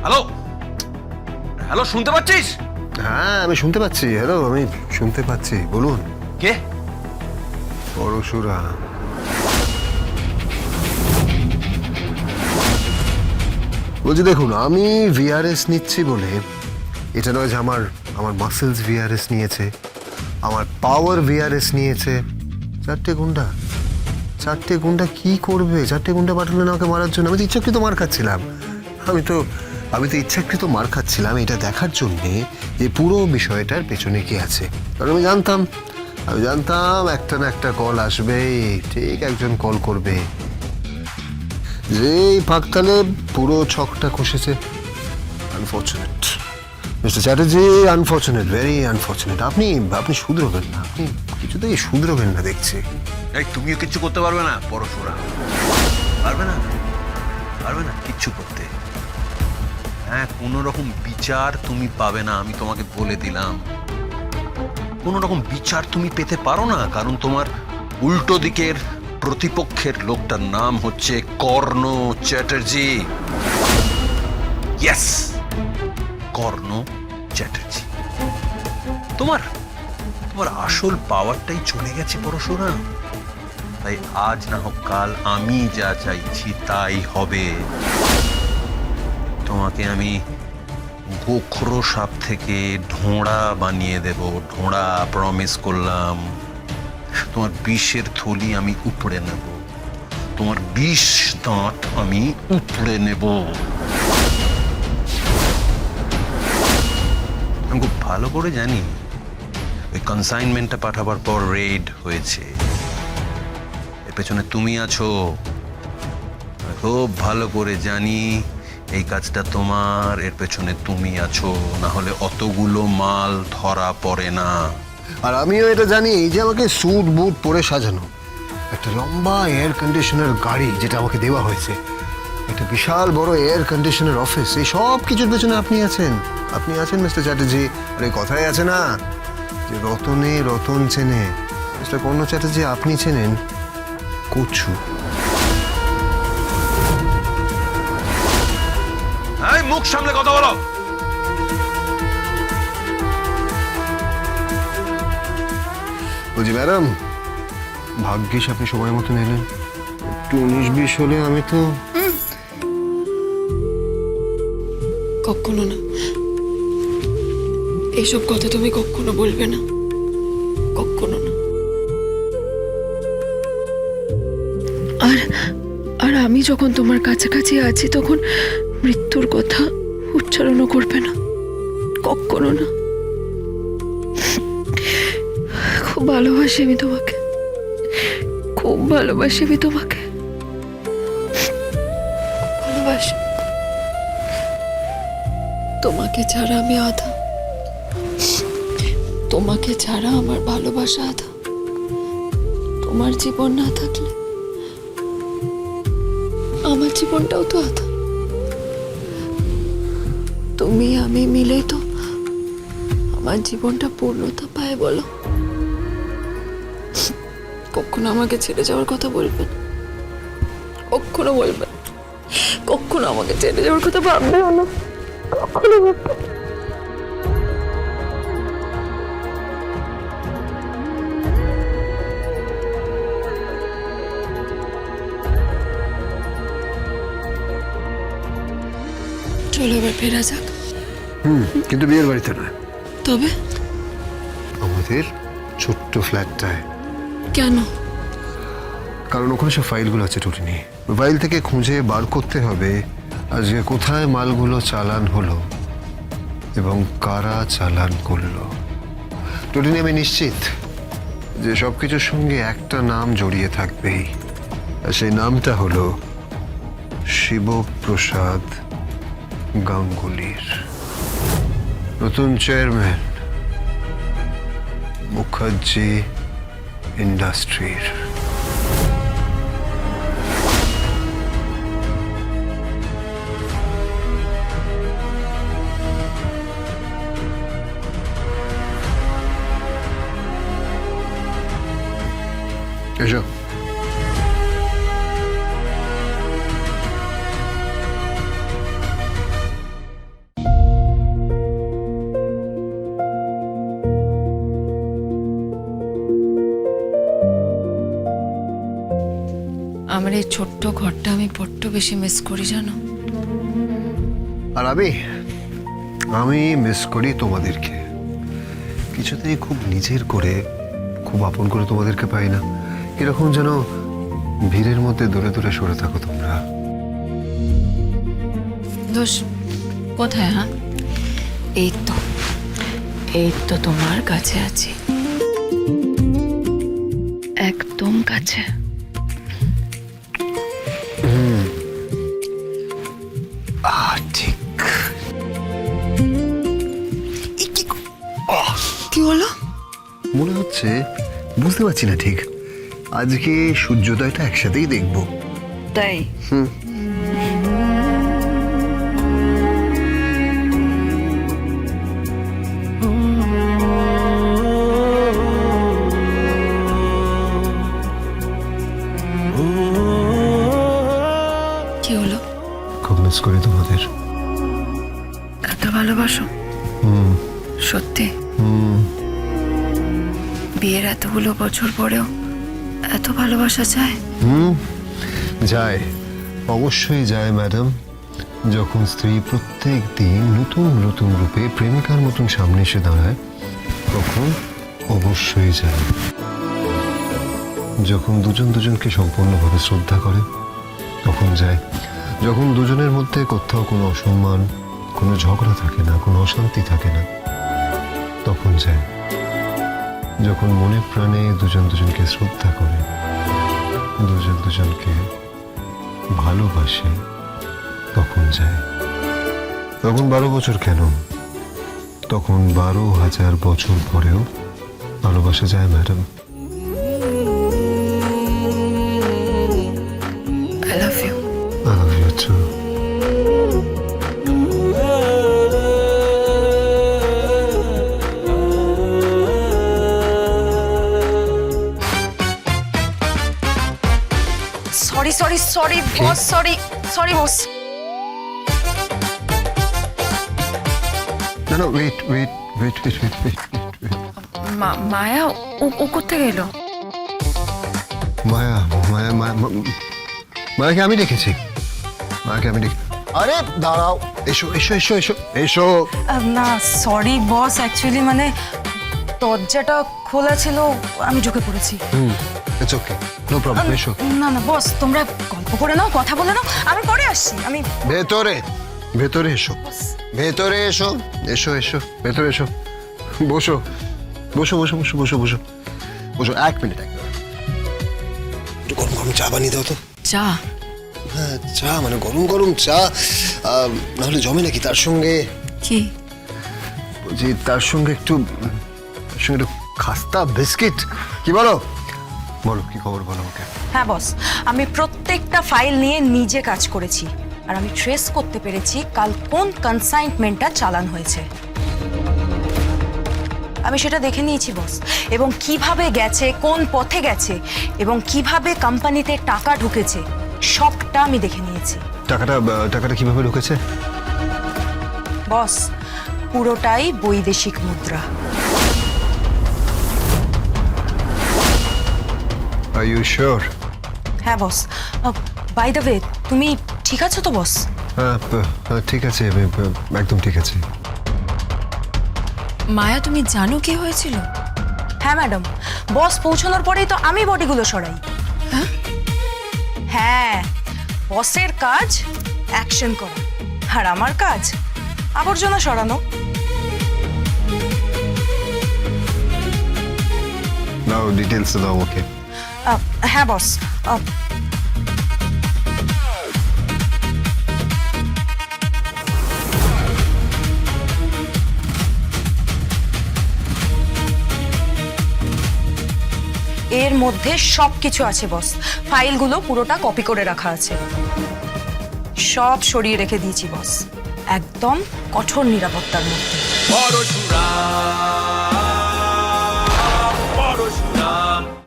Hello hello, শুনতে পাচ্ছিস? হ্যাঁ, আমি শুনতে পাচ্ছি। হ্যালো, আমি শুনতে পাচ্ছি, বলুন। কে? পরশুরা। বলছি দেখুন, আমি ভিআরএস নিচ্ছি বলে এটা নয় যে আমার আমার মাসেলস ভিআরএস নিয়েছে, আমার পাওয়ার ভিআরএস নিয়েছে। চারটে গুন্ডা কি করবে? চারটে গুন্ডা পাঠালেন আমাকে মারার জন্য? আমি তো ইচ্ছাকৃত মার খাচ্ছিলাম। আমি তো ইচ্ছাকৃত মার খাচ্ছিলাম এটা দেখার জন্যে যে পুরো বিষয়টার পেছনে কি আছে। কারণ আমি জানতাম একটা না একটা কল আসবে, ঠিক একজন কল করবে, যেই ফাঁকতালে পুরো ছকটা কষেছে। Unfortunate Mister Chatterjee, unfortunate, very unfortunate. আপনি শুধরোবেন না, আপনি কিছুতেই শুধরোবেন না দেখছি। এই তুমিও কিচ্ছু করতে পারবে না পরশুরা, পারবে না কিচ্ছু করতে। হ্যাঁ, কোনো রকম বিচার তুমি পাবে না, আমি তোমাকে বলে দিলাম। কোনো রকম বিচার তুমি পেতে পারো না, কারণ তোমার উল্টো দিকের প্রতিপক্ষের লোকটার নাম হচ্ছে কর্ণ চ্যাটার্জি। ইয়েস, কর্ণ চ্যাটার্জি। তোমার আসল পাওয়ারটাই চলে গেছে পরশুরাম। তাই আজ না হোক কাল আমি যা চাইছি তাই হবে। তোমাকে আমি গোখরো সাপ থেকে ঢোঁড়া বানিয়ে দেব, ঢোঁড়া প্রমিস করলাম। তোমার বিষের থলি আমি উপড়ে নেব, তোমার বিষ দাঁত আমি উপড়ে নেব। আমি খুব ভালো করে জানি ওই কনসাইনমেন্টটা পাঠাবার পর রেড হয়েছে, এর পেছনে তুমি আছো। খুব ভালো করে জানি এই কাজটা তোমার, এর পেছনে তুমি আছো, না হলে অতগুলো মাল ধরা পড়ে না। আর আমিও এটা জানি, এই যে আমাকে স্যুট বুট পরে সাজানো, একটা লম্বা এয়ার কন্ডিশনার গাড়ি যেটা আমাকে দেওয়া হয়েছে, একটা বিশাল বড় এয়ার কন্ডিশনার অফিস, এই সব কিছুর পেছনে আপনি আছেন মিস্টার চ্যাটার্জি। আর এই কথাই আছে না যে রতনে রতন চেনে, মিস্টার কর্ণ চ্যাটার্জি আপনি চেনেন কচু। এই মুখ সামলে কথা বলো। বলছি ম্যাডাম, ভাগ্যিস আপনি সময় মতন এলেন। একটু 19-20 হলে আমি তো। কখনো না, এইসব কথা তুমি কখনো বলবে না, কখনো না। আর আমি যখন তোমার কাছাকাছি আছি তখন মৃত্যুর কথা উচ্চারণও করবে না, কখনো না। খুব ভালোবাসি আমি তোমাকে, খুব ভালোবাসি আমি তোমাকে, ভালোবাসি। তোমাকে ছাড়া আমি আধা, তোমাকে ছাড়া আমার ভালোবাসা আধা। তোমার জীবন না থাকলে আমার জীবনটাও তো আধা। তুমি আমি মিলে তো আমার জীবনটা পূর্ণতা পায়, বলো। কখনো আমাকে ছেড়ে যাওয়ার কথা বলবে না, কখনো বলবে না, কখনো আমাকে ছেড়ে যাওয়ার কথা ভাববেও না, কখনো ভাববে না। চলো এবার ফেরা যাক। কিন্তু বিয়ের বাড়িতে নয়, তবে আমাদের ছোট্ট ফ্ল্যাটটায়। কেন? কারণ ওখানে সব ফাইলগুলো আছে টুটিনি, ফাইল থেকে খুঁজে বার করতে হবে আজকে কোথায় মালগুলো চালান হলো এবং কারা চালান করলো। টুটিনি, আমি নিশ্চিত যে সবকিছুর সঙ্গে একটা নাম জড়িয়ে থাকবেই, আর সেই নামটা হলো শিবপ্রসাদ গাঙ্গুলির, নতুন চেয়ারম্যান মুখার্জি ইন্ডাস্ট্রির। এসো। এই ছোট্ট ঘরটা আমি বড্ড বেশি মিস করি জানো। আর আমি মিস করি তোমাদেরকে। কিছুতেই খুব নিজের করে, খুব আপন করে তোমাদেরকে পাই না। এরকম যেন ভিড়ের মধ্যে দূরে দূরে সরে থাকো তোমরা। দোষ কোথায়? হ্যাঁ, এই তো তোমার কাছে আছি, একদম কাছে। ঠিক। কি হলো? মনে হচ্ছে, বুঝতে পারছি না ঠিক, আজকে সূর্যোদয়টা একসাথেই দেখবো। তাই? কি হলো? খুব মিস করি তোমাদের। এত ভালোবাসো? সত্যি? বিয়ের এতগুলো বছর পরেও এত ভালোবাসা চায়? যায়, অবশ্যই যায় ম্যাডাম। যখন স্ত্রী প্রত্যেক দিন নতুন নতুন রূপে প্রেমিকার মতন সামনে এসে দাঁড়ায়, তখন অবশ্যই যায়। যখন দুজন দুজনকে সম্পূর্ণভাবে শ্রদ্ধা করে, তখন যায়। যখন দুজনের মধ্যে কোথাও কোনো অসম্মান, কোনো ঝগড়া থাকে না, কোনো অশান্তি থাকে না, তখন যায়। যখন মনে প্রাণে দুজন দুজনকে শ্রদ্ধা করে, দুজন দুজনকে ভালোবাসে, তখন যায়। তখন 12 বছর কেন, তখন 12,000 বছর পরেও ভালোবাসা যায় madam. I love you. I love you too. Sorry boss, sorry boss. No, wait. মায়া ও কোথায় গেল? মায়াকে আমি দেখেছি। আরে দাঁড়াও, এসো। না সরি বস, অ্যাকচুয়ালি মানে দরজাটা খোলা ছিল, আমি ঢুকে পড়েছি। It's okay, no problem. এসো। না বস, তোমরা গল্প করে নাও, কথা বলে নাও, আমি পরে আসছি। আমি ভেতরে এসো। ভেতরে এসো। বসো। 1 মিনিট। একটু গরম চা বানিয়ে দাও তো। চা? হ্যাঁ, চা মানে গরম চা, নাহলে জমে নাকি। তার সঙ্গে কি? বলছি তার সঙ্গে একটু খাস্তা বিস্কিট। কি বলো কি খবর বলো ওকে। হ্যাঁ বস, আমি প্রত্যেকটা ফাইল নিয়ে নিজে কাজ করেছি, আর আমি ট্রেস করতে পেরেছি কাল কোন কনসাইনমেন্টটা চালান হয়েছে। আমি সেটা দেখে নিয়েছি বস, এবং কিভাবে গেছে, কোন পথে গেছে, এবং কিভাবে কোম্পানিতে টাকা ঢুকেছে, সবটা আমি দেখে নিয়েছি। টাকাটা কিভাবে ঢুকেছে? বস, পুরোটাই বৈদেশিক মুদ্রা। Are you sure? হ্যাঁ বস। বাই দ্য ওয়ে, তুমি ঠিক আছো তো বস? হ্যাঁ, ঠিক আছে, আমি একদম ঠিক আছে। মায়া, তুমি জানো কি হয়েছিল? হ্যাঁ ম্যাডাম, বস পৌঁছানোর পরেই তো আমি বডিগুলো সরাই। হ্যাঁ, বসের কাজ অ্যাকশন করা, আর আমার কাজ আবর্জনা সরানো। নাও ডিটেইলস দাও ওকে। হ্যাঁ বস, এর মধ্যে সবকিছু আছে বস। ফাইলগুলো পুরোটা কপি করে রাখা আছে, সব সরিয়ে রেখে দিয়েছি বস, একদম কঠোর নিরাপত্তার মধ্যে।